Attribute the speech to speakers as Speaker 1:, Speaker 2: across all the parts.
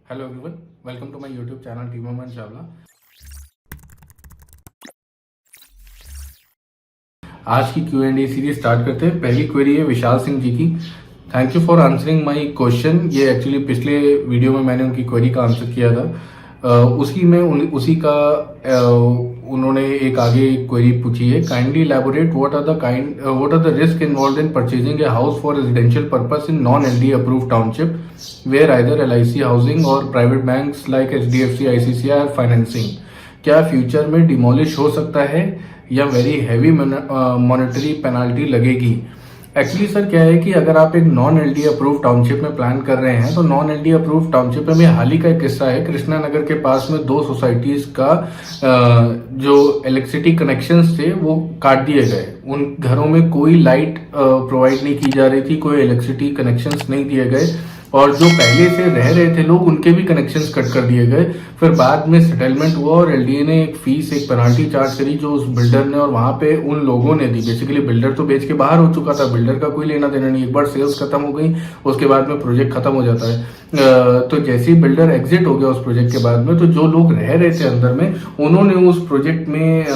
Speaker 1: Hello everyone, welcome to my YouTube channel team Aman Chawla. आज की Q&A series start करते हैं। पहली क्वेरी है विशाल सिंह जी की। Thank you for answering my question. ये एक्चुअली पिछले वीडियो में मैंने उनकी क्वेरी का आंसर किया था। उन्होंने एक आगे क्वेरी पूछी है। Kindly elaborate what are the risk involve in purchasing a house for residential purpose in non LD approved township where either LIC housing or private banks like HDFC ICICI are financing. क्या future में demolish हो सकता है या very heavy monetary penalty लगेगी? Actually sir क्या है कि अगर आप एक नॉन एलडी अप्रूव टाउनशिप में प्लान कर रहे हैं तो नॉन एलडी अप्रूव टाउनशिप में हाल ही का एक किस्सा है। कृष्णा नगर के पास में 2 सोसाइटीज का जो इलेक्ट्रिसिटी कनेक्शंस थे वो काट दिए गए। उन घरों में कोई लाइट प्रोवाइड नहीं की जा रही थी, कोई इलेक्ट्रिसिटी कनेक्शंस नहीं दिए गए और जो पहले से रह रहे थे लोग उनके भी कनेक्शंस कट कर दिए गए। फिर बाद में सेटलमेंट हुआ और एलडीए ने एक पेनाल्टी चार्ज करी जो उस बिल्डर ने और वहां पे उन लोगों ने दी। बेसिकली बिल्डर तो बेच के बाहर हो चुका था, बिल्डर का कोई लेना देना नहीं। एक बार सेल्स खत्म हो गई उसके बाद में प्रोजेक्ट खत्म हो जाता है। तो जैसे ही बिल्डर एग्जिट हो गया उस प्रोजेक्ट के बाद में, तो जो लोग रह रहे थे अंदर में उन्होंने उस प्रोजेक्ट में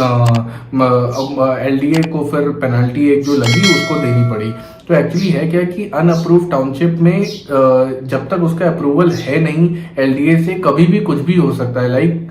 Speaker 1: एलडीए को फिर पेनाल्टी एक जो लगी उसको देनी पड़ी। तो एक्चुअली है क्या कि अनअप्रूव टाउनशिप में जब तक उसका अप्रूवल है नहीं एलडीए से कभी भी कुछ भी हो सकता है। लाइक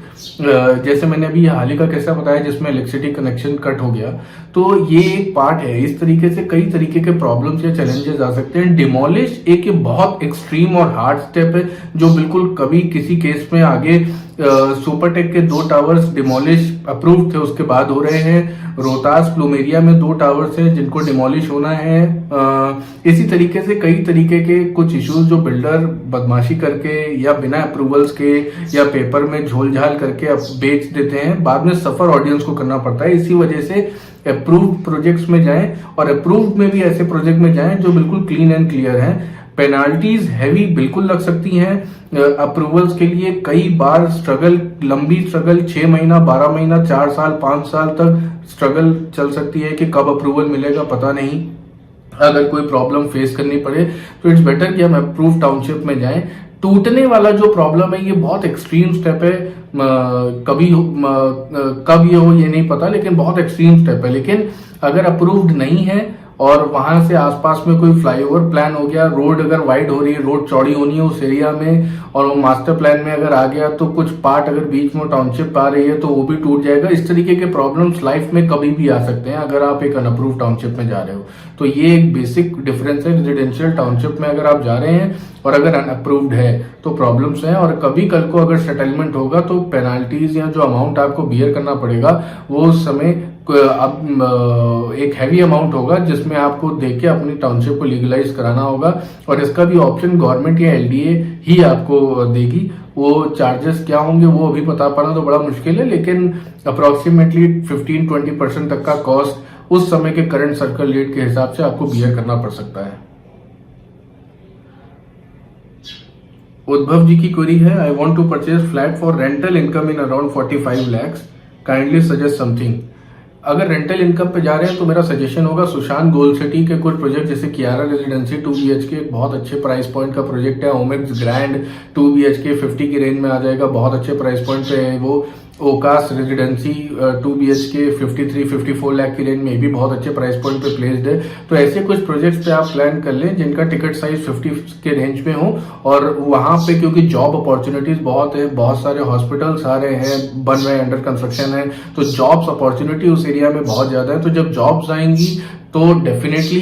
Speaker 1: जैसे मैंने अभी हाल ही का किस्सा बताया जिसमें इलेक्ट्रिसिटी कनेक्शन कट हो गया, तो ये एक पार्ट है। इस तरीके से कई तरीके के प्रॉब्लम्स या चैलेंजेस आ सकते हैं। डिमोलिश एक बहुत एक्सट्रीम और हार्ड स्टेप है जो बिल्कुल कभी किसी केस में आगे सुपरटेक के 2 टावर्स डिमोलिश अप्रूव थे उसके बाद हो रहे हैं। रोहतास प्लूमेरिया में 2 टावर्स हैं जिनको डिमोलिश होना है। इसी तरीके से कई तरीके के कुछ इश्यूज जो बिल्डर बदमाशी करके या बिना अप्रूवल्स के या पेपर में झोल झाल करके बेच देते हैं, बाद में सफर ऑडियंस को करना पड़ता है। इसी वजह से अप्रूव्ड प्रोजेक्ट्स में जाएं और अप्रूव्ड में भी ऐसे प्रोजेक्ट में जाएं जो बिल्कुल क्लीन एंड क्लियर हैं। पेनाल्टीज हैवी बिल्कुल लग सकती हैं। अप्रूवल्स के लिए कई बार लंबी स्ट्रगल 6 महीना 12 महीना 4 साल 5 साल तक स्ट्रगल चल सकती है कि कब अप्रूवल मिलेगा पता नहीं। अगर कोई प्रॉब्लम फेस करनी पड़े तो इट्स बेटर कि हम अप्रूव टाउनशिप में जाएं। टूटने वाला जो प्रॉब्लम है ये बहुत एक्सट्रीम स्टेप है। कब ये हो ये नहीं पता, लेकिन बहुत एक्सट्रीम स्टेप है। लेकिन अगर अप्रूव्ड नहीं है और वहां से आसपास में कोई फ्लाईओवर प्लान हो गया, रोड अगर वाइड हो रही है, रोड चौड़ी होनी है उस एरिया में और वो मास्टर प्लान में अगर आ गया तो कुछ पार्ट अगर बीच में टाउनशिप आ रही है तो वो भी टूट जाएगा। इस तरीके के प्रॉब्लम्स लाइफ में कभी भी आ सकते हैं अगर आप एक अनअप्रूव टाउनशिप में जा रहे हो। तो ये एक बेसिक डिफरेंस है। रेजिडेंशियल टाउनशिप में अगर आप जा रहे हैं और अगर अनअप्रूव्ड है तो प्रॉब्लम्स हैं और कभी कल को अगर सेटलमेंट होगा तो पेनाल्टीज या जो अमाउंट आपको बियर करना पड़ेगा वो उस समय अब एक हैवी अमाउंट होगा जिसमें आपको देके अपनी टाउनशिप को लीगलाइज कराना होगा और इसका भी ऑप्शन गवर्नमेंट या एलडीए ही आपको देगी। वो चार्जेस क्या होंगे वो अभी बता पाना तो बड़ा मुश्किल है, लेकिन अप्रोक्सीमेटली 15-20% तक का कॉस्ट उस समय के करंट सर्कल रेट के हिसाब से आपको बियर करना पड़ सकता है। उद्भव जी की क्वेरी है, I want to purchase flat for rental income in around 45 lakhs, kindly suggest something. अगर रेंटल इनकम पे जा रहे हैं तो मेरा सजेशन होगा सुशांत गोल्ड सिटी के कुछ प्रोजेक्ट जैसे कियारा रेजिडेंसी 2 BHK बहुत अच्छे प्राइस पॉइंट का प्रोजेक्ट है। ओमिक्स ग्रैंड 2 BHK 50 की रेंज में आ जाएगा, बहुत अच्छे प्राइस पॉइंट पे है वो। ओकास रेजिडेंसी 2 BHK 53-54 लाख की रेंज में भी बहुत अच्छे प्राइस पॉइंट पे प्लेस्ड है। तो ऐसे कुछ प्रोजेक्ट्स पे आप प्लान कर लें जिनका टिकट साइज 50 के रेंज में हो और वहां पे क्योंकि जॉब अपॉर्चुनिटीज बहुत है, बहुत सारे हॉस्पिटल्स आ रहे हैं, बन रहे हैं, अंडर कंस्ट्रक्शन है, तो जॉब्स अपॉर्चुनिटी उस एरिया में बहुत ज्यादा है। तो जब जॉब्स आएंगी तो डेफिनेटली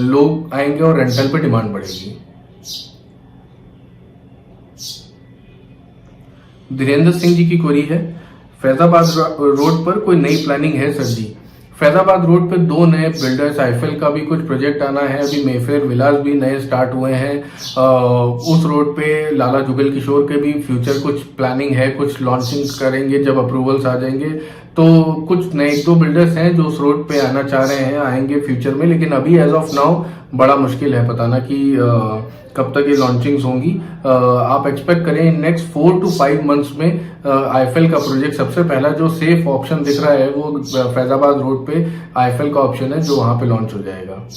Speaker 1: लोग आएंगे और रेंटल पे डिमांड बढ़ेगी। धीरेन्द्र सिंह जी की क्वेरी है, फैजाबाद रोड पर कोई नई प्लानिंग है सर जी? फैजाबाद रोड पे 2 नए बिल्डर्स, आईफेल का भी कुछ प्रोजेक्ट आना है, अभी मेफेयर विलास भी नए स्टार्ट हुए हैं। उस रोड पे लाला जुगल किशोर के भी फ्यूचर कुछ प्लानिंग है, कुछ लॉन्चिंग करेंगे जब अप्रूवल्स आ जाएंगे। तो कुछ नए 1-2 बिल्डर्स हैं जो उस रोड पे आना चाह रहे हैं, आएंगे फ्यूचर में, लेकिन अभी एज ऑफ नाउ बड़ा मुश्किल है बताना कि कब तक ये लॉन्चिंग्स होंगी। आप एक्सपेक्ट करें नेक्स्ट 4 to 5 मंथ्स में आईफेल का प्रोजेक्ट सबसे पहला जो सेफ ऑप्शन दिख रहा है वो फैजाबाद रोड पे आईफेल का ऑप्शन है जो वहां पे लॉन्च हो जाएगा।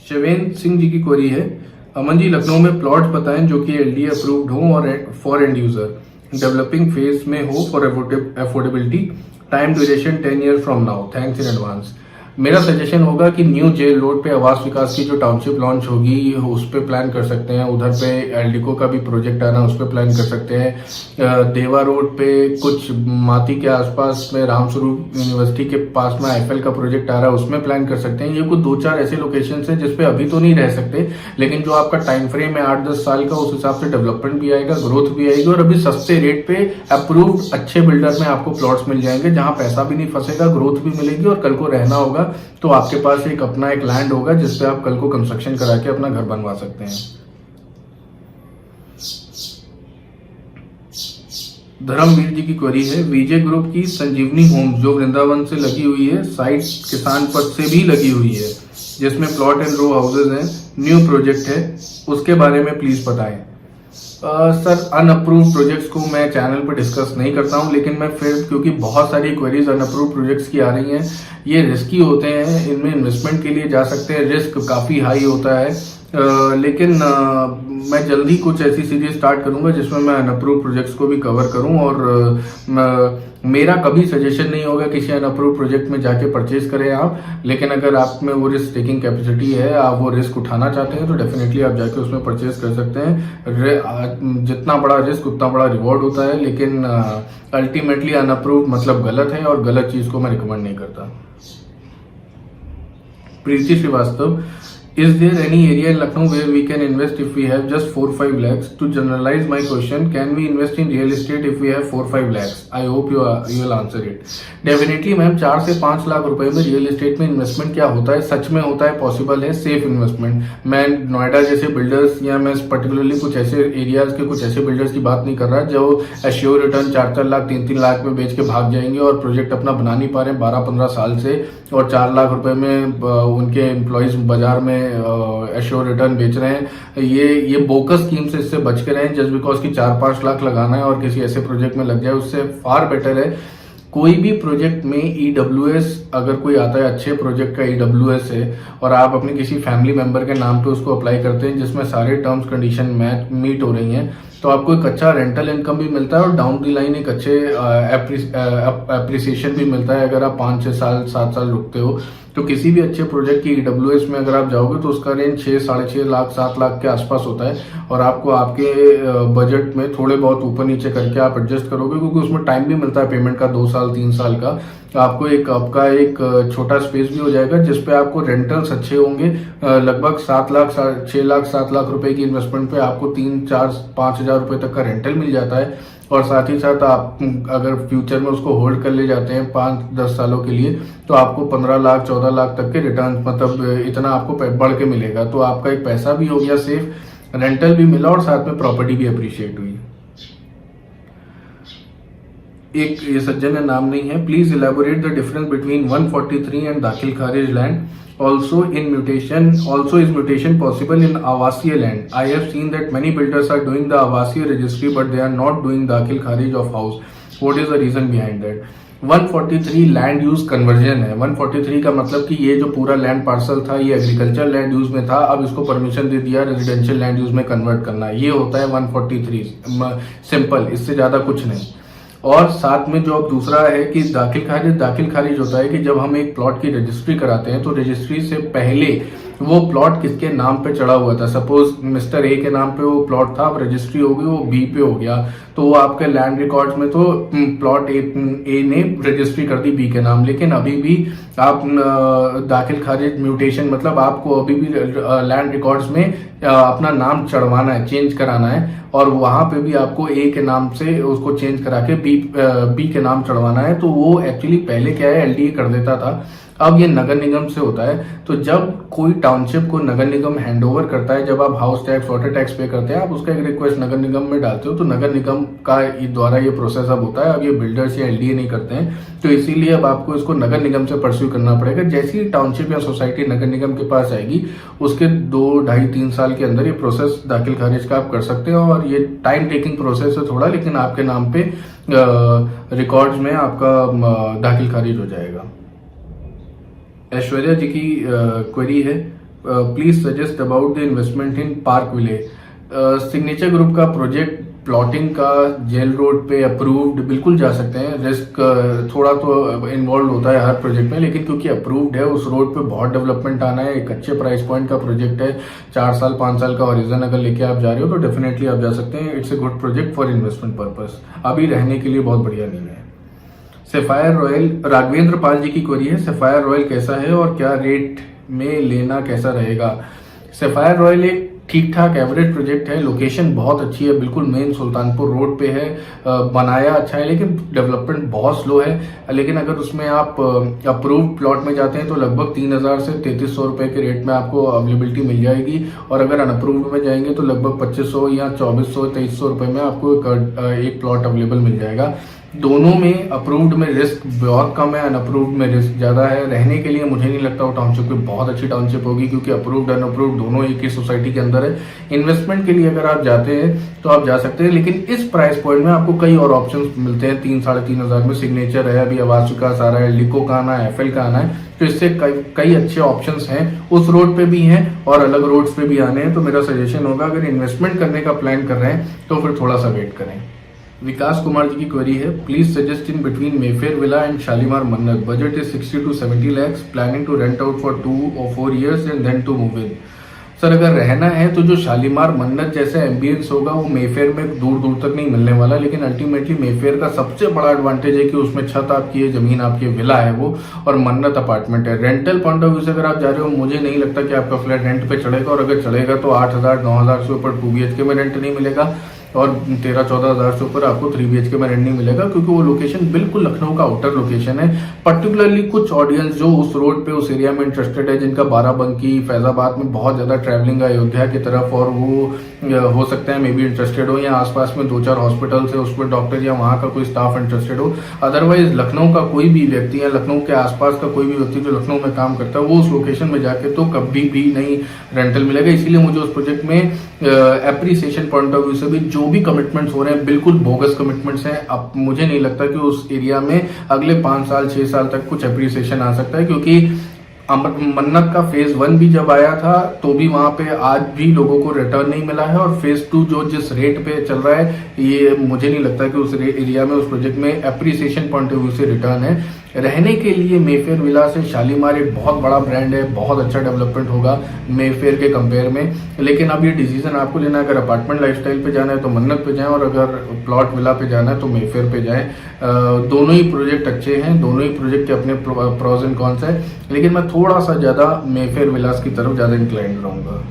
Speaker 1: शिवेंद्र सिंह जी की क्वेरी है, अमन जी, लखनऊ में प्लॉट बताएं जो कि एलडीए अप्रूव्ड हो और for and user, developing phase में हो, for affordability, time duration 10 year from now, thanks in advance. मेरा सजेशन होगा कि न्यू जेल रोड पे आवास विकास की जो टाउनशिप लॉन्च होगी उस पे प्लान कर सकते हैं। उधर पे एल्डिको का भी प्रोजेक्ट आना, उस पे प्लान कर सकते हैं। देवा रोड पे कुछ माती के आसपास में रामस्वरूप यूनिवर्सिटी के पास में आईफेल का प्रोजेक्ट आ रहा है, उसमें प्लान कर सकते हैं। ये कुछ 2-4 ऐसे लोकेशन है जिसपे अभी तो नहीं रह सकते, लेकिन जो आपका टाइम फ्रेम है 8-10 साल का, उस हिसाब से डेवलपमेंट भी आएगा, ग्रोथ भी आएगी, और अभी सस्ते रेट पे अप्रूव्ड अच्छे बिल्डर में आपको प्लॉट्स मिल जाएंगे जहां पैसा भी नहीं फंसेगा, ग्रोथ भी मिलेगी, और कल को रहना होगा तो आपके पास एक अपना एक लैंड होगा जिसपे आप कल को कंस्ट्रक्शन करा के अपना घर बनवा सकते हैं। धर्मवीर जी की क्वेरी है, विजय ग्रुप की संजीवनी होम जो वृंदावन से लगी हुई है, साइट किसान पथ से भी लगी हुई है, जिसमें प्लॉट एंड रो हाउसेज हैं, न्यू प्रोजेक्ट है, उसके बारे में प्लीज बताएं। सर, अनअप्रूव्ड प्रोजेक्ट्स को मैं चैनल पर डिस्कस नहीं करता हूं, लेकिन मैं फिर, क्योंकि बहुत सारी क्वेरीज अनअप्रूव्ड प्रोजेक्ट्स की आ रही हैं, ये रिस्की होते हैं, इनमें इन्वेस्टमेंट के लिए जा सकते हैं, रिस्क काफ़ी हाई होता है, लेकिन मैं जल्दी कुछ ऐसी सीरीज स्टार्ट करूंगा जिसमें मैं अनअप्रूव्ड प्रोजेक्ट्स को भी कवर करूं, और मेरा कभी सजेशन नहीं होगा किसी अनअप्रूव्ड प्रोजेक्ट में जाके परचेज करें आप, लेकिन अगर आप में वो रिस्क टेकिंग कैपेसिटी है, आप वो रिस्क उठाना चाहते हैं, तो डेफिनेटली आप जाके उसमें परचेज कर सकते हैं। जितना बड़ा रिस्क उतना बड़ा रिवॉर्ड होता है, लेकिन अल्टीमेटली अनअप्रूव्ड मतलब गलत है, और गलत चीज को मैं रिकमेंड नहीं करता। प्रीति Srivastava, is there any area in Lucknow where we can invest if we have just 4-5 lakhs? To generalize my question, can we invest in real estate if we have 4-5 lakhs? I hope you will answer it. Definitely ma'am, 4 से 5 लाख रुपए में real estate में investment क्या होता है, सच में होता है, पॉसिबल है, सेफ इन्वेस्टमेंट। मैं नोएडा जैसे बिल्डर्स या मैं पर्टिकुलरली कुछ ऐसे एरियाज के कुछ ऐसे बिल्डर्स की बात नहीं कर रहा जो एश्योर रिटर्न 4-4 लाख 3-3 लाख में बेच के भाग जाएंगे और प्रोजेक्ट अपना बना नहीं पा रहे 12-15 साल से, और 4 लाख रुपए में उनके एम्प्लॉयज बाजार में एश्योर रिटर्न बेच रहे हैं। ये बोकस स्कीम से इससे बच के रहें, जस्ट बिकॉज कि 4-5 लाख लगाना है और किसी ऐसे प्रोजेक्ट में लग जाए, उससे फार बेटर है कोई भी प्रोजेक्ट में ईडब्ल्यूएस, अगर कोई आता है अच्छे प्रोजेक्ट का ईडब्ल्यूएस है और आप अपने किसी फैमिली मेंबर के नाम पे उसको अप्लाई करते हैं जिसमें सारे टर्म्स कंडीशन मीट हो रही हैं, तो आपको एक अच्छा रेंटल इनकम भी मिलता है और डाउन दी लाइन एक अच्छे एप्रिसिएशन भी मिलता है। अगर आप 5-6 साल 7 साल रुकते हो तो किसी भी अच्छे प्रोजेक्ट की ईडब्ल्यूएस में अगर आप जाओगे तो उसका रेंज 6-6.5 लाख 7 लाख के आसपास होता है, और आपको आपके बजट में थोड़े बहुत ऊपर नीचे करके आप एडजस्ट करोगे, क्योंकि उसमें टाइम भी मिलता है पेमेंट का 2 साल 3 साल का। आपको आपका एक छोटा स्पेस भी हो जाएगा जिसपे आपको रेंटल्स अच्छे होंगे। लगभग 7 लाख 6 लाख 7 लाख रुपए की इन्वेस्टमेंट पे आपको 3-4-5 हजार रुपए तक का रेंटल मिल जाता है, और साथ ही साथ आप अगर फ्यूचर में उसको होल्ड कर ले जाते हैं 5-10 सालों के लिए, तो आपको 15 लाख 14 लाख तक के रिटर्न, मतलब इतना आपको बढ़ के मिलेगा। तो आपका एक पैसा भी हो गया सेफ, रेंटल भी मिला और साथ में प्रॉपर्टी भी अप्रिशिएट हुई। एक ये सज्जन है, नाम नहीं है, please elaborate the difference between 143 and दाखिल खारिज land, also is mutation possible in Avasiya land? I have seen that many builders are doing the Avasiya registry but they are not doing Dakhil Kharij of house. What is the reason behind that? 143 land use conversion है। 143 का मतलब कि ये जो पूरा land parcel था ये agriculture land use में था, अब इसको परमिशन दे दिया रेजिडेंशियल लैंड यूज में कन्वर्ट करना, ये होता है 143, सिंपल, इससे ज्यादा कुछ नहीं। और साथ में जो अब दूसरा है कि दाखिल खारिज होता है कि जब हम एक प्लॉट की रजिस्ट्री कराते हैं तो रजिस्ट्री से पहले वो प्लॉट किसके नाम पे चढ़ा हुआ था, सपोज मिस्टर ए के नाम पे वो प्लॉट था, अब रजिस्ट्री हो गई वो बी पे हो गया, तो वो आपके लैंड रिकॉर्ड्स में तो प्लॉट ए ने रजिस्ट्री कर दी बी के नाम, लेकिन अभी भी आप दाखिल खारिज म्यूटेशन मतलब आपको अभी भी लैंड रिकॉर्ड्स में अपना नाम चढ़वाना है, चेंज कराना है, और वहां पे भी आपको ए के नाम से उसको चेंज करा के बी के नाम चढ़वाना है। तो वो एक्चुअली पहले क्या है एलडीए कर देता था, अब ये नगर निगम से होता है। तो जब कोई टाउनशिप को नगर निगम हैंडओवर करता है, जब आप हाउस टैक्स वाटर टैक्स पे करते हैं, आप उसका एक रिक्वेस्ट नगर निगम में डालते हो, तो नगर निगम का द्वारा ये प्रोसेस अब होता है। अब ये बिल्डर्स या एलडीए नहीं करते हैं, तो इसीलिए अब आपको इसको नगर निगम से परस्यू करना पड़ेगा। जैसी ही टाउनशिप या सोसाइटी नगर निगम के पास आएगी उसके 2-2.5-3 साल के अंदर ये प्रोसेस दाखिल खारिज का आप कर सकते हो, और ये टाइम टेकिंग प्रोसेस है थोड़ा, लेकिन आपके नाम पे रिकॉर्ड्स में आपका दाखिल खारिज हो जाएगा। ऐश्वर्या जी की क्वेरी है, please suggest about the investment in park ville. Signature group का प्रोजेक्ट प्लॉटिंग का जेल रोड पे अप्रूव्ड, बिल्कुल जा सकते हैं। रिस्क थोड़ा तो इन्वॉल्व होता है हर प्रोजेक्ट में, लेकिन क्योंकि अप्रूव्ड है, उस रोड पे बहुत डेवलपमेंट आना है, एक अच्छे प्राइस पॉइंट का प्रोजेक्ट है, 4 साल 5 साल का हॉरिजन अगर लेके आप जा रहे हो तो डेफिनेटली आप जा सकते हैं। It's a good project for investment purpose, अभी रहने के लिए बहुत बढ़िया नहीं है। सफायर रॉयल, राघवेंद्र पाल जी की क्वेरी है, सफायर रॉयल कैसा है और क्या रेट में लेना कैसा रहेगा। सफायर रॉयल एक ठीक ठाक एवरेज प्रोजेक्ट है, लोकेशन बहुत अच्छी है, बिल्कुल मेन सुल्तानपुर रोड पे है, बनाया अच्छा है, लेकिन डेवलपमेंट बहुत स्लो है। लेकिन अगर उसमें आप अप्रूव्ड प्लॉट में जाते हैं तो लगभग 3000 से 3300 रुपए के रेट में आपको अवेलेबिलिटी मिल जाएगी, और अगर अनअप्रूव्ड में जाएंगे तो लगभग 2500 या 2400-2300 रुपए में आपको एक प्लॉट अवेलेबल मिल जाएगा। दोनों में अप्रूव्ड में रिस्क बहुत कम है, अनअप्रूव्ड में रिस्क ज्यादा है। रहने के लिए मुझे नहीं लगता वो टाउनशिप कोई बहुत अच्छी टाउनशिप होगी, क्योंकि अप्रूव्ड अनअप्रूव्ड दोनों एक ही सोसाइटी के अंदर है। इन्वेस्टमेंट के लिए अगर आप जाते हैं तो आप जा सकते हैं, लेकिन इस प्राइस पॉइंट में आपको कई और ऑप्शंस मिलते हैं। 3-3.5 हजार में सिग्नेचर है, अभी आवास विकास आ रहा है, लिको का आना है, एफएल का आना है, तो इससे कई अच्छे ऑप्शंस हैं, उस रोड पे भी हैं और अलग रोड्स पे भी आने हैं। तो मेरा सजेशन होगा, अगर इन्वेस्टमेंट करने का प्लान कर रहे हैं तो फिर थोड़ा सा वेट करें। विकास कुमार जी की क्वेरी है, please suggest in between Mayfair villa and Shalimar Mannat, budget is 60 to 70 lakhs, planning to rent out for 2 or 4 years and then to move in. Sir अगर रहना है तो जो शालीमार मन्नत जैसा एम्बियंस होगा वो मेफेयर में दूर दूर तक नहीं मिलने वाला, लेकिन अल्टीमेटली मेफेयर का सबसे बड़ा एडवांटेज है कि उसमें छत आपकी है, जमीन आपकी, विला है वो, और मन्नत अपार्टमेंट है। रेंटल पॉइंट ऑफ व्यू से अगर आप जा रहे हो, मुझे नहीं लगता कि आपका फ्लैट रेंट पे चढ़ेगा, और अगर चढ़ेगा तो 8,000-9,000 से ऊपर 2 BHK में रेंट नहीं मिलेगा, और 13-14 हजार से ऊपर आपको 3 BHK में रेंट नहीं मिलेगा, क्योंकि वो लोकेशन बिल्कुल लखनऊ का आउटर लोकेशन है। पर्टिकुलरली कुछ ऑडियंस जो उस रोड पे, उस एरिया में इंटरेस्टेड है, जिनका बाराबंकी, फैजाबाद में बहुत ज्यादा ट्रैवलिंग है अयोध्या की तरफ, और वो हो सकता है मे बी इंटरेस्टेड हो, या आसपास में 2-4 हॉस्पिटल्स है, उसमें डॉक्टर या वहाँ का कोई स्टाफ इंटरेस्टेड हो। अदरवाइज लखनऊ का कोई भी व्यक्ति या लखनऊ के आसपास का कोई भी व्यक्ति जो लखनऊ में काम करता है, वो उस लोकेशन में जाके तो कभी भी नहीं रेंटल मिलेगा। इसीलिए मुझे उस प्रोजेक्ट में एप्रिसिएशन पॉइंट ऑफ व्यू से भी जो भी कमिटमेंट्स हो रहे हैं बिल्कुल बोगस कमिटमेंट्स हैं। अब मुझे नहीं लगता कि उस एरिया में अगले 5 साल 6 साल तक कुछ एप्रिसिएशन आ सकता है, क्योंकि मन्नत का फेज 1 भी जब आया था तो भी वहां पे आज भी लोगों को रिटर्न नहीं मिला है, और फेज 2 जो जिस रेट पे चल रहा है, ये मुझे नहीं लगता कि उस एरिया में, उस प्रोजेक्ट में एप्रिसिएशन पॉइंट ऑफ व्यू से रिटर्न है। रहने के लिए मेफेयर विला से शालीमार एक बहुत बड़ा ब्रांड है, बहुत अच्छा डेवलपमेंट होगा मेफेयर के कंपेयर में। लेकिन अब ये डिसीजन आपको लेना है, अगर अपार्टमेंट लाइफस्टाइल पे जाना है तो मन्नत पे जाएं, और अगर प्लॉट विला पे जाना है तो मेफेयर पे जाएं। दोनों ही प्रोजेक्ट अच्छे हैं, दोनों ही प्रोजेक्ट के अपने प्रोज एंड कॉन्स है, लेकिन मैं थोड़ा सा ज्यादा मेफेयर विलास की तरफ ज्यादा इंक्लाइंड रहूंगा।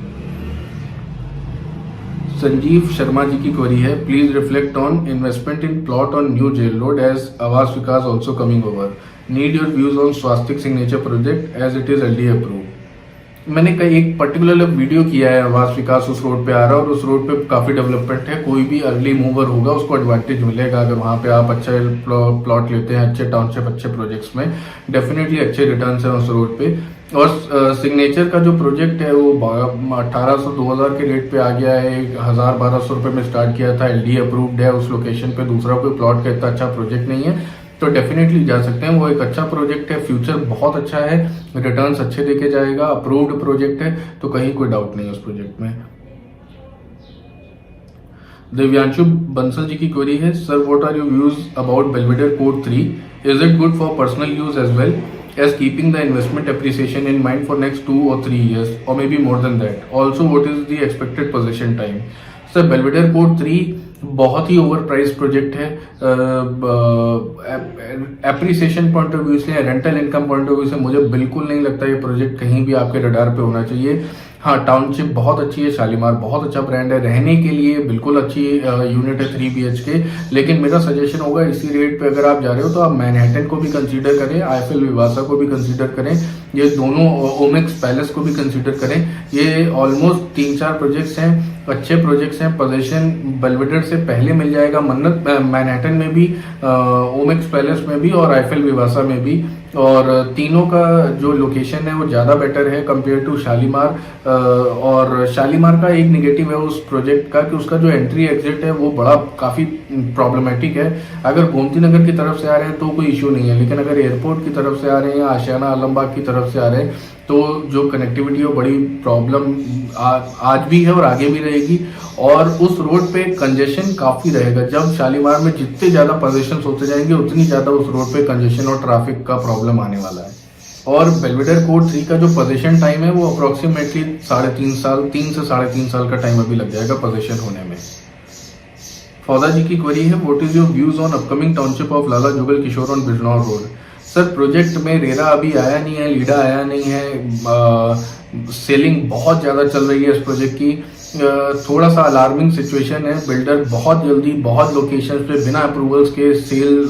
Speaker 1: संजीव शर्मा जी की क्वेरी है, please reflect on investment in plot on new jail road as Awas Vikas also coming over, need your views on Swastik signature project as it is LDA approved. मैंने कई एक पर्टिकुलर वीडियो किया है, आवास विकास उस रोड पे आ रहा है और उस रोड पे काफी डेवलपमेंट है। कोई भी अर्ली मूवर होगा उसको एडवांटेज मिलेगा, अगर वहां पे आप अच्छे प्लॉट लेते हैं, अच्छे टाउनशिप, अच्छे प्रोजेक्ट्स में डेफिनेटली अच्छे रिटर्न है उस रोड पे। और सिग्नेचर का जो प्रोजेक्ट है वो 1800-2000 के रेट पे आ गया है, 1000-1200 रुपए में स्टार्ट किया था, एलडी अप्रूव्ड है उस लोकेशन पे, दूसरा कोई प्लॉट का इतना अच्छा प्रोजेक्ट नहीं है, तो डेफिनेटली जा सकते हैं। वो एक अच्छा प्रोजेक्ट है, फ्यूचर बहुत अच्छा है, रिटर्न्स अच्छे देके जाएगा, अप्रूव्ड प्रोजेक्ट है, तो कहीं कोई डाउट नहीं है उस प्रोजेक्ट में। दिव्यांशु बंसल जी की क्वेरी है, sir what are your views about Belvedere code 3, is it good for personal use as well as keeping the investment appreciation in mind for next 2 or 3 years or maybe more than that? Also, what is the expected possession time? Sir, Belvedere Court 3 बहुत ही over price project है। Appreciation point of view से, rental income point of view से मुझे बिल्कुल नहीं लगता ये project कहीं भी आपके रडार पे होना चाहिए। हाँ, टाउनशिप बहुत अच्छी है, शालीमार बहुत अच्छा ब्रांड है, रहने के लिए बिल्कुल अच्छी यूनिट है 3 BHK। लेकिन मेरा सजेशन होगा इसी रेट पे अगर आप जा रहे हो तो आप मैनहट्टन को भी कंसीडर करें, आईफिल विवासा को भी कंसीडर करें, ये दोनों ओमेक्स पैलेस को भी कंसीडर करें। ये ऑलमोस्ट 3-4 प्रोजेक्ट्स हैं, अच्छे प्रोजेक्ट्स हैं। पोजीशन बेल्वेडेयर से पहले मिल जाएगा मन्नत मैनहट्टन में भी, ओमेक्स पैलेस में भी और आईफिल विवासा में भी, और तीनों का जो लोकेशन है वो ज्यादा बेटर है कंपेयर टू शालीमार। और शालीमार का एक निगेटिव है उस प्रोजेक्ट का कि उसका जो एंट्री एग्जिट है वो बड़ा काफी प्रॉब्लमेटिक है। अगर गोमती नगर की तरफ से आ रहे हैं तो कोई इश्यू नहीं है, लेकिन अगर एयरपोर्ट की तरफ से आ रहे हैं या आशियाना आलमबाग की तरफ से आ रहे हैं तो जो कनेक्टिविटी है बड़ी प्रॉब्लम आज भी है और आगे भी रहेगी। और उस रोड पे कंजेशन काफ़ी रहेगा। जब शालीमार में जितने ज़्यादा पोजीशंस होते जाएंगे उतनी ज़्यादा उस रोड पे कंजेशन और ट्रैफिक का प्रॉब्लम आने वाला है। और बेलवेडेर कोर्ट 3 का जो पोजीशन टाइम है वो अप्रोक्सीमेटली 3.5 साल, 3 से 3.5 साल का टाइम अभी लग जाएगा पोजीशन होने में। फौदा जी की क्वेरी है, what is your views on upcoming township of Lala Jugal Kishore on Bijnor road. Sir project में रेरा अभी आया नहीं है, लीडा आया नहीं है, सेलिंग बहुत ज़्यादा चल रही है इस प्रोजेक्ट की। थोड़ा सा अलार्मिंग सिचुएशन है। बिल्डर बहुत जल्दी बहुत लोकेशंस पे बिना अप्रूवल्स के सेल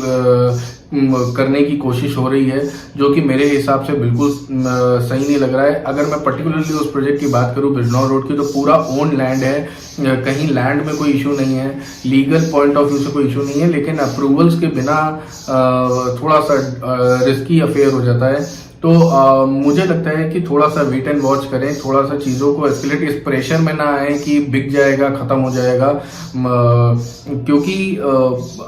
Speaker 1: करने की कोशिश हो रही है, जो कि मेरे हिसाब से बिल्कुल सही नहीं लग रहा है। अगर मैं पर्टिकुलरली उस प्रोजेक्ट की बात करूं बिजनौर रोड की, तो पूरा ओन लैंड है, कहीं लैंड में कोई इशू नहीं है, लीगल पॉइंट ऑफ व्यू से कोई इशू नहीं है, लेकिन अप्रूवल्स के बिना थोड़ा सा रिस्की अफेयर हो जाता है। तो मुझे लगता है कि थोड़ा सा वेट एंड वॉच करें, थोड़ा सा चीज़ों को एस्केलेट, इस प्रेशर में ना आए कि बिक जाएगा, ख़त्म हो जाएगा, क्योंकि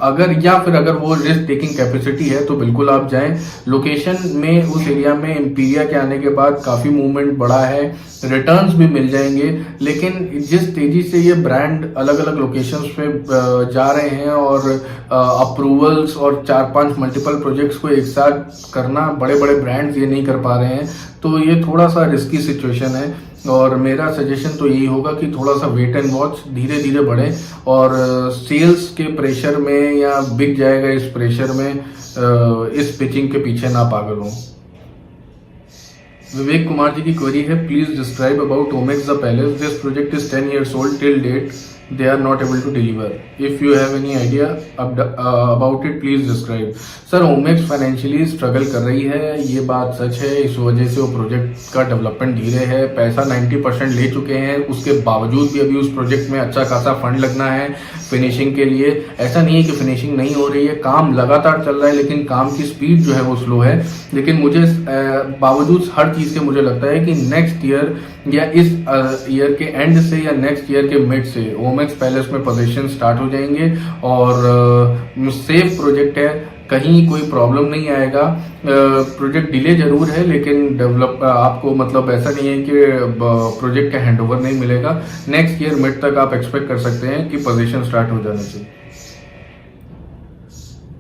Speaker 1: अगर वो रिस्क टेकिंग कैपेसिटी है तो बिल्कुल आप जाएं। लोकेशन में उस एरिया में एम्पीरिया के आने के बाद काफ़ी मूवमेंट बढ़ा है, रिटर्न्स भी मिल जाएंगे, लेकिन जिस तेज़ी से ये ब्रांड अलग अलग लोकेशंस पे जा रहे हैं और अप्रूवल्स और 4-5 मल्टीपल प्रोजेक्ट्स को एक साथ करना, बड़े बड़े ब्रांड्स ये नहीं कर पा रहे हैं, तो ये थोड़ा सा रिस्की सिचुएशन है। और मेरा सजेशन तो यही होगा कि थोड़ा सा वेट एंड वॉच, धीरे धीरे बढ़े और सेल्स के प्रेशर में या बिक जाएगा इस प्रेशर में इस पिचिंग के पीछे ना पागल हो। विवेक कुमार जी की क्वेरी है, please describe about Omaxe the palace, this project is 10 years old till date, they are not able to deliver, if you have any idea about it please describe। Sir Omaxe financially struggle कर रही है, ये बात सच है, इस वजह से वो प्रोजेक्ट का डेवलपमेंट धीरे है। पैसा 90% ले चुके हैं, उसके बावजूद भी अभी उस प्रोजेक्ट में अच्छा खासा फंड लगना है फिनिशिंग के लिए। ऐसा नहीं है कि फिनिशिंग नहीं हो रही है, काम लगातार चल रहा है, लेकिन काम की स्पीड जो है वो स्लो है। लेकिन मुझे बावजूद हर चीज़ के मुझे लगता है कि नेक्स्ट ईयर या इस ईयर के एंड से या नेक्स्ट ईयर के मिड से ओमेक्स पैलेस में पोजीशन स्टार्ट हो जाएंगे और सेफ प्रोजेक्ट है, कहीं कोई प्रॉब्लम नहीं आएगा। प्रोजेक्ट डिले जरूर है, लेकिन डेवलप आपको मतलब ऐसा नहीं है कि प्रोजेक्ट का हैंडओवर नहीं मिलेगा। नेक्स्ट ईयर मिड तक आप एक्सपेक्ट कर सकते हैं कि पोजीशन स्टार्ट हो जाने से।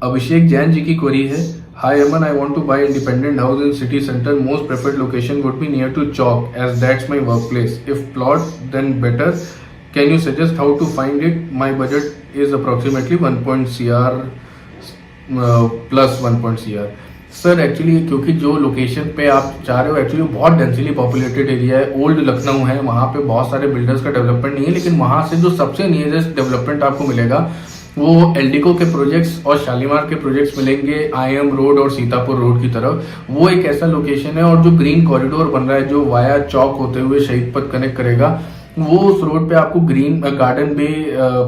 Speaker 1: अभिषेक जैन जी की क्वेरी है, hi Aman, I want to buy independent house in city centre, most preferred location would be near to Chowk as that's my work place, if plot then better, can you suggest how to find it, my budget is approximately 1 CR plus 1 CR। Sir actually क्योंकि जो location पे आप चाह रहे हो actually बहुत densely populated area है, old Lucknow है, वहाँ पे बहुत सारे बिल्डर्स का डेवलपमेंट नहीं है, लेकिन वहाँ से जो सबसे नियरेस्ट डेवलपमेंट आपको मिलेगा वो एल्डिको के प्रोजेक्ट्स और शालीमार के प्रोजेक्ट्स मिलेंगे IM रोड और सीतापुर रोड की तरफ। वो एक ऐसा लोकेशन है, और जो ग्रीन कॉरिडोर बन रहा है जो वाया चौक होते हुए शहीद पथ कनेक्ट करेगा, वो उस रोड पे आपको ग्रीन गार्डन बे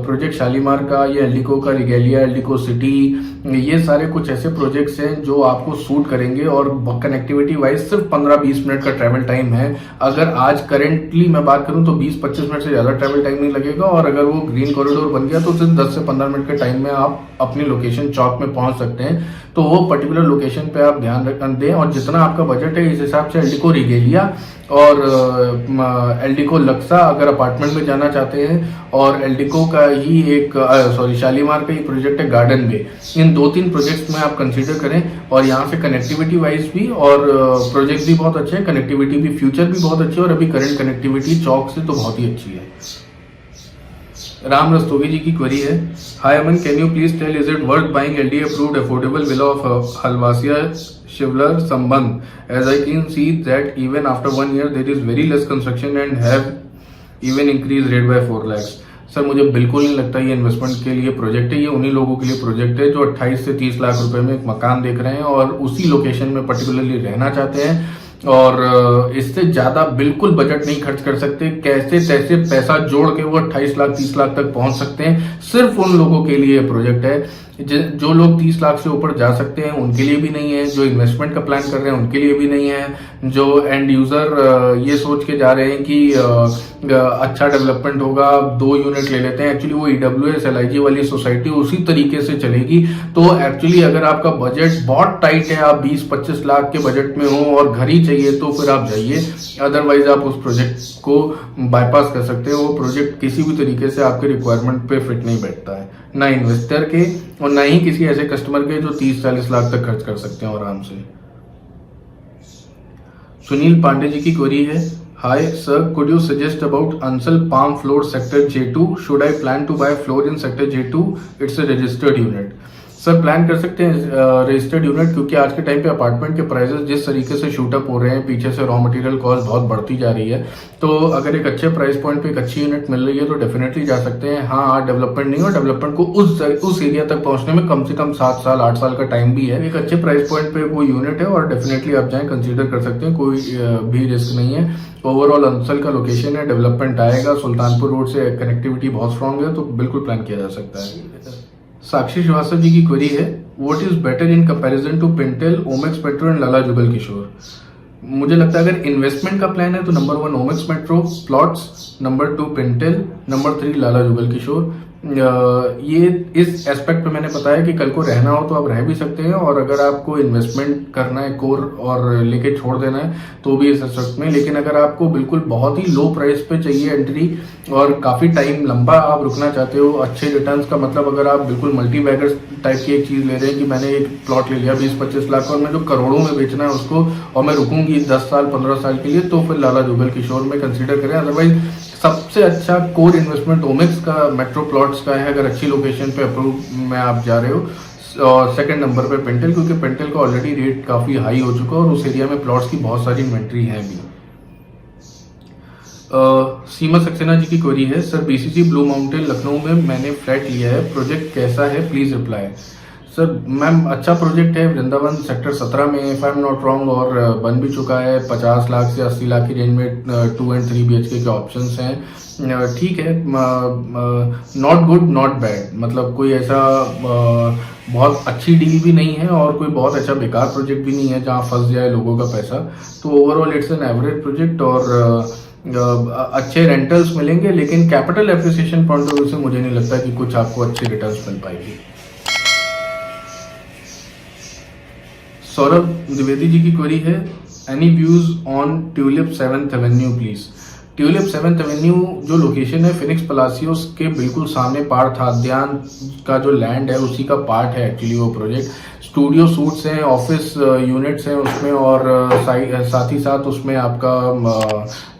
Speaker 1: प्रोजेक्ट शालीमार का, या एल्डिको का रिगेलिया, एल्डिको सिटी, ये सारे कुछ ऐसे प्रोजेक्ट्स हैं जो आपको सूट करेंगे। और कनेक्टिविटी वाइज सिर्फ 15-20 मिनट का ट्रैवल टाइम है। अगर आज करेंटली मैं बात करूं तो 20-25 मिनट से ज़्यादा ट्रैवल टाइम नहीं लगेगा, और अगर वो ग्रीन कॉरिडोर बन गया तो सिर्फ 10 से 15 मिनट के टाइम में आप अपनी लोकेशन चौक में पहुंच सकते हैं। तो वो पर्टिकुलर लोकेशन पे आप ध्यान दें, और जितना आपका बजट है इस हिसाब से एल्डिको रिगेलिया और एल्डिको लक्सा अगर अपार्टमेंट में जाना चाहते हैं, और एल्डिको का ही एक शालीमार का ही प्रोजेक्ट है गार्डन बे, इन 2-3 प्रोजेक्ट्स में आप कंसीडर करें। और यहाँ से कनेक्टिविटी वाइज भी और प्रोजेक्ट भी बहुत अच्छे हैं, कनेक्टिविटी भी फ्यूचर भी बहुत अच्छी है, और अभी करंट कनेक्टिविटी चौक से तो बहुत ही अच्छी है। राम रस्तोगी जी की क्वेरी है, hi Aman, can you please tell is it worth buying LD approved affordable villa of Halwasiya शिवलर संबंध, as I can see that even after 1 year there is very less construction and have even increased rate by 4 lakhs। Sir मुझे बिल्कुल नहीं लगता ये investment के लिए project है, ये उन्हीं लोगों के लिए प्रोजेक्ट है जो 28 से 30 लाख रुपए में एक मकान देख रहे हैं और उसी लोकेशन में पर्टिकुलरली रहना चाहते हैं, और इससे ज्यादा बिल्कुल बजट नहीं खर्च कर सकते। कैसे तैसे पैसा जोड़ के वो 28 लाख 30 लाख तक पहुंच सकते हैं, सिर्फ उन लोगों के लिए प्रोजेक्ट है। जो लोग 30 लाख से ऊपर जा सकते हैं उनके लिए भी नहीं है, जो इन्वेस्टमेंट का प्लान कर रहे हैं उनके लिए भी नहीं है, जो एंड यूजर ये सोच के जा रहे हैं कि अच्छा डेवलपमेंट होगा, 2 यूनिट ले लेते हैं, एक्चुअली वो EWS LIG वाली सोसाइटी उसी तरीके से चलेगी। तो एक्चुअली अगर आपका बजट बहुत टाइट है, आप 20-25 लाख के बजट में हो और घर ही चाहिए, तो फिर आप जाइए, अदरवाइज आप उस प्रोजेक्ट को बाईपास कर सकते हो। वो प्रोजेक्ट किसी भी तरीके से आपके रिक्वायरमेंट पे फिट नहीं बैठता है, ना इन्वेस्टर के और ना ही किसी ऐसे कस्टमर के जो 30-40 लाख तक खर्च कर सकते हैं आराम से। सुनील पांडे जी की क्वेरी है, hi sir, could you suggest about Ansal Palm Floor Sector J2? Should I plan to buy floor in Sector J2? It's a registered unit. Sir plan कर सकते हैं रजिस्टर्ड यूनिट, क्योंकि आज के टाइम पे अपार्टमेंट के prices जिस तरीके से शूटअप हो रहे हैं, पीछे से रॉ मटेरियल कॉस्ट बहुत बढ़ती जा रही है, तो अगर एक अच्छे प्राइस पॉइंट पे एक अच्छी यूनिट मिल रही है तो डेफिनेटली जा सकते हैं। हाँ, आज डेवलपमेंट नहीं हो, डेवलपमेंट को उस एरिया तक पहुंचने में कम से कम 7 साल 8 साल का टाइम भी है। एक अच्छे प्राइस पॉइंट पे वो यूनिट है और डेफिनेटली आप जाएं, कंसिडर कर सकते हैं, कोई भी रिस्क नहीं है। ओवरऑल अंसल का लोकेशन है, डेवलपमेंट आएगा, सुल्तानपुर रोड से कनेक्टिविटी बहुत स्ट्रांग है, तो बिल्कुल प्लान किया जा सकता है। साक्षी श्रीवास्तव जी की क्वेरी है, what is better in comparison to Pintel, Omaxe metro and Lala Jugal Kishore? मुझे लगता है अगर इन्वेस्टमेंट का प्लान है तो number 1 Omaxe metro plots, number 2 Pintel, number 3 Lala Jugal Kishore. ये इस एस्पेक्ट पे मैंने बताया कि कल को रहना हो तो आप रह भी सकते हैं, और अगर आपको इन्वेस्टमेंट करना है कोर और लेके छोड़ देना है तो भी इस एस्पेक्ट में। लेकिन अगर आपको बिल्कुल बहुत ही लो प्राइस पे चाहिए एंट्री और काफी टाइम लंबा आप रुकना चाहते हो, अच्छे रिटर्न्स का मतलब अगर आप बिल्कुल मल्टी बैगर टाइप की एक चीज ले रहे हैं कि मैंने एक प्लॉट ले लिया 20-25 लाख और मैं जो करोड़ों में बेचना है उसको, और मैं रुकूंगी 10 साल 15 साल के लिए, तो फिर लाला जुगल किशोर में कंसीडर करें। अदरवाइज सबसे अच्छा कोर इन्वेस्टमेंट ओमेक्स का मेट्रो प्लॉट्स का है, अगर अच्छी लोकेशन पे अप्रूव में आप जा रहे हो। और सेकंड नंबर पे पेंटल, क्योंकि पेंटल का ऑलरेडी रेट काफी हाई हो चुका है और उस एरिया में प्लॉट्स की बहुत सारी इन्वेंट्री है भी। सीमा सक्सेना जी की क्वेरी है, sir BCC blue mountain Lucknow में मैंने फ्लैट लिया है, प्रोजेक्ट कैसा है, प्लीज रिप्लाई। सर मैम अच्छा प्रोजेक्ट है, वृंदावन सेक्टर 17 में, if I am not wrong, और बन भी चुका है। 50 लाख से 80 लाख की रेंज में 2 and 3 BHK के ऑप्शंस हैं, ठीक है, नॉट गुड नॉट बैड, मतलब कोई ऐसा बहुत अच्छी डील भी नहीं है और कोई बहुत अच्छा बेकार प्रोजेक्ट भी नहीं है जहां फंस जाए लोगों का पैसा। तो overall it's an average project और अच्छे रेंटल्स मिलेंगे, लेकिन capital appreciation point of view से मुझे नहीं लगता कि कुछ आपको अच्छी रिटर्न्स मिल पाएगी। सौरभ द्विवेदी जी की क्वेरी है, any views on tulip 7th Avenue please. Tulip 7th Avenue जो लोकेशन है फिनिक्स पलासियोस के बिल्कुल सामने पार्थ खाद्यान का जो लैंड है उसी का पार्ट है एक्चुअली वो प्रोजेक्ट। स्टूडियो सूट्स हैं, ऑफिस यूनिट्स हैं उसमें, और साथ ही साथ उसमें आपका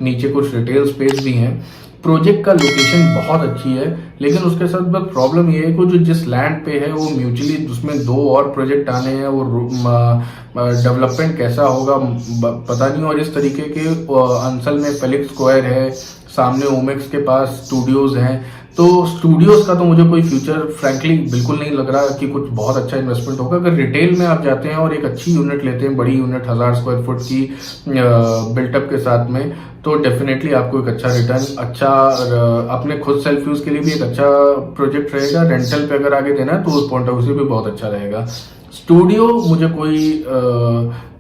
Speaker 1: नीचे कुछ रिटेल स्पेस भी हैं। प्रोजेक्ट का लोकेशन बहुत अच्छी है, लेकिन उसके साथ बस प्रॉब्लम ये है कि जो जिस लैंड पे है वो म्यूचुअली उसमें 2 और प्रोजेक्ट आने हैं, वो डेवलपमेंट कैसा होगा पता नहीं। और इस तरीके के अंसल में फेलिक्स स्क्वायर है, सामने ओमेक्स के पास स्टूडियोज हैं, तो स्टूडियोज का तो मुझे कोई फ्यूचर फ्रैंकली बिल्कुल नहीं लग रहा कि कुछ बहुत अच्छा इन्वेस्टमेंट होगा। अगर रिटेल में आप जाते हैं और एक अच्छी यूनिट लेते हैं, बड़ी यूनिट 1000 स्क्वायर फुट की बिल्टअप के साथ में, तो डेफिनेटली आपको एक अच्छा रिटर्न, अच्छा अपने खुद सेल्फ यूज के लिए भी एक अच्छा प्रोजेक्ट रहेगा। रेंटल पे अगर आगे देना है तो उस पॉइंट ऑफ व्यू से भी बहुत अच्छा रहेगा। स्टूडियो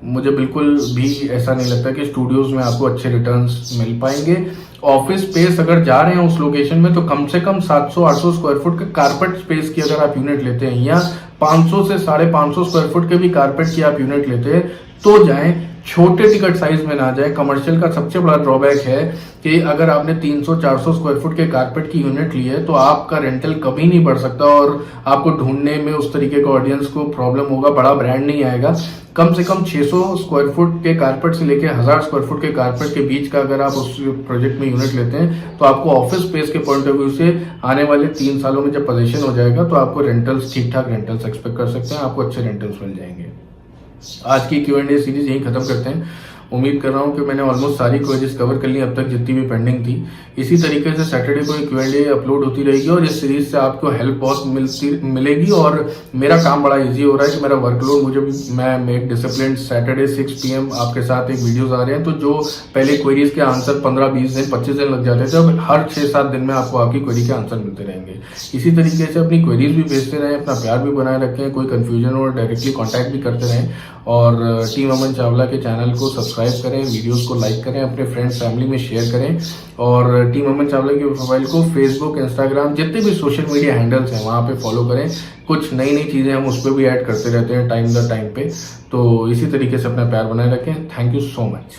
Speaker 1: मुझे बिल्कुल भी ऐसा नहीं लगता कि स्टूडियोज में आपको अच्छे रिटर्न्स मिल पाएंगे। ऑफिस स्पेस अगर जा रहे हैं उस लोकेशन में तो कम से कम 700-800 स्क्वायर फुट के कारपेट स्पेस की अगर आप यूनिट लेते हैं, या 500 से 550 स्क्वायर फुट के भी कारपेट की आप यूनिट लेते हैं तो जाएं, छोटे टिकट साइज में ना जाए। कमर्शियल का सबसे बड़ा ड्रॉबैक है कि अगर आपने 300-400 स्क्वायर फुट के कारपेट की यूनिट ली है तो आपका रेंटल कभी नहीं बढ़ सकता और आपको ढूंढने में उस तरीके का ऑडियंस को प्रॉब्लम होगा, बड़ा ब्रांड नहीं आएगा। कम से कम 600 स्क्वायर फुट के कारपेट से लेके 1000 स्क्वायर फुट के कारपेट के बीच का अगर आप उस प्रोजेक्ट में यूनिट लेते हैं तो आपको ऑफिस स्पेस के पॉइंट ऑफ व्यू से आने वाले 3 सालों में जब पोजीशन हो जाएगा तो आपको रेंटल्स ठीक ठाक रेंटल्स एक्सपेक्ट कर सकते हैं, आपको अच्छे रेंटल्स मिल जाएंगे। आज की Q&A सीरीज यही खत्म करते हैं। उम्मीद कर रहा हूँ कि मैंने ऑलमोस्ट सारी क्वेरीज कवर कर ली अब तक जितनी भी पेंडिंग थी। इसी तरीके से सैटरडे को एक Q&A अपलोड होती रहेगी और इस सीरीज से आपको हेल्प बहुत मिलेगी और मेरा काम बड़ा इजी हो रहा है कि मेरा वर्कलोड मुझे भी, मैं मेक डिसिप्लिन सैटरडे 6 PM आपके साथ एक वीडियोस आ रहे हैं। तो जो पहले क्वेरीज के आंसर 15-20 दिन 25 दिन लग जाते थे, अब हर 6-7 दिन में आपको आपकी क्वेरी के आंसर मिलते रहेंगे। इसी तरीके से अपनी क्वेरीज भी भेजते रहें, अपना प्यार भी बनाए रखें, कोई कंफ्यूजन हो डायरेक्टली कॉन्टैक्ट भी करते रहें और टीम अमन चावला के चैनल को सब्सक्राइब करें, वीडियोस को लाइक करें, अपने फ्रेंड्स फैमिली में शेयर करें और टीम अमन चावला के प्रोफाइल को फेसबुक, इंस्टाग्राम, जितने भी सोशल मीडिया हैंडल्स हैं वहाँ पे फॉलो करें। कुछ नई नई चीज़ें हम उस पर भी ऐड करते रहते हैं टाइम द टाइम पे। तो इसी तरीके से अपना प्यार बनाए रखें। Thank you so much.